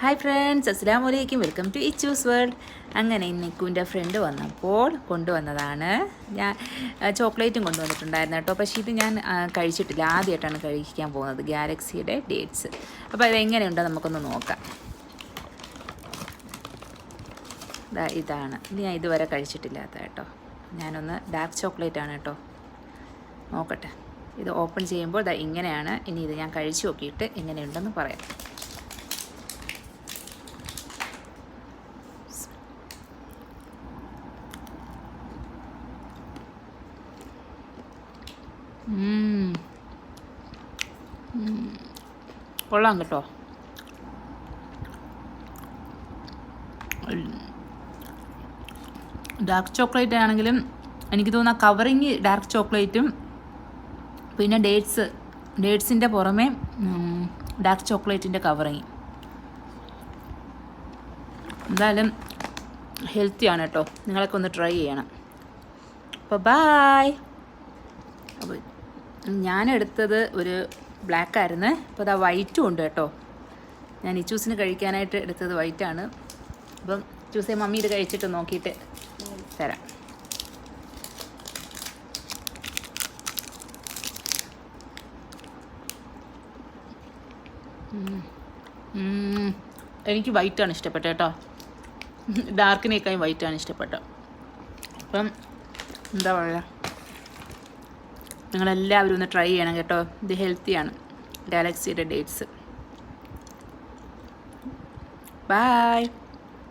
Hi friends, അസ്സലാമു അലൈക്കും. Welcome to ഇച്ചൂസ് വേൾഡ്. അങ്ങനെ നിക്കുവിൻ്റെ ഫ്രണ്ട് വന്നപ്പോൾ കൊണ്ടുവന്നതാണ്. ഞാൻ ചോക്ലേറ്റും കൊണ്ടുവന്നിട്ടുണ്ടായിരുന്നു കേട്ടോ. പക്ഷേ ഇത് ഞാൻ കഴിച്ചിട്ടില്ല, ആദ്യമായിട്ടാണ് കഴിക്കാൻ പോകുന്നത്. ഗാലക്സിയുടെ ഡേറ്റ്സ്. അപ്പോൾ അതെങ്ങനെയുണ്ടോ നമുക്കൊന്ന് നോക്കാം. ഇതാണ്, ഇത് ഞാൻ ഇതുവരെ കഴിച്ചിട്ടില്ലാത്ത കേട്ടോ. ഞാനൊന്ന് ഡാർക്ക് ചോക്ലേറ്റ് ആണ് കേട്ടോ, നോക്കട്ടെ. ഇത് ഓപ്പൺ ചെയ്യുമ്പോൾ ഇങ്ങനെയാണ്. ഇനി ഇത് ഞാൻ കഴിച്ചു നോക്കിയിട്ട് എങ്ങനെയുണ്ടെന്ന് പറയാം. കൊള്ളാം കേട്ടോ. ഡാർക്ക് ചോക്ലേറ്റ് ആണെങ്കിലും എനിക്ക് തോന്നുന്ന കവറിങ് ഡാർക്ക് ചോക്ലേറ്റും പിന്നെ ഡേറ്റ്സിൻ്റെ പുറമെ ഡാർക്ക് ചോക്ലേറ്റിൻ്റെ കവറിങ് എന്തായാലും ഹെൽത്തിയാണ് കേട്ടോ. നിങ്ങളൊക്കെ ഒന്ന് ട്രൈ ചെയ്യണം. അപ്പോൾ ബായ്. അപ്പോൾ ഞാനെടുത്തത് ഒരു ബ്ലാക്ക് ആയിരുന്നു. അപ്പോൾ അതാ വൈറ്റും ഉണ്ട് കേട്ടോ. ഞാൻ ഇച്ചൂസിന് കഴിക്കാനായിട്ട് എടുത്തത് വൈറ്റാണ്. അപ്പം ഇച്ചൂസെ മമ്മി ഇത് കഴിച്ചിട്ട് നോക്കിയിട്ട് തരാം. എനിക്ക് വൈറ്റാണ് ഇഷ്ടപ്പെട്ടത് കേട്ടോ. ഡാർക്കിനേക്കാളും വൈറ്റാണ് ഇഷ്ടപ്പെട്ടത്. അപ്പം എന്താ പറയുക, നിങ്ങളെല്ലാവരും ഒന്ന് ട്രൈ ചെയ്യണം കേട്ടോ. ഇത് ഹെൽത്തിയാണ്, ഗാലക്സിയുടെ ഡേറ്റ്സ്. ബൈ.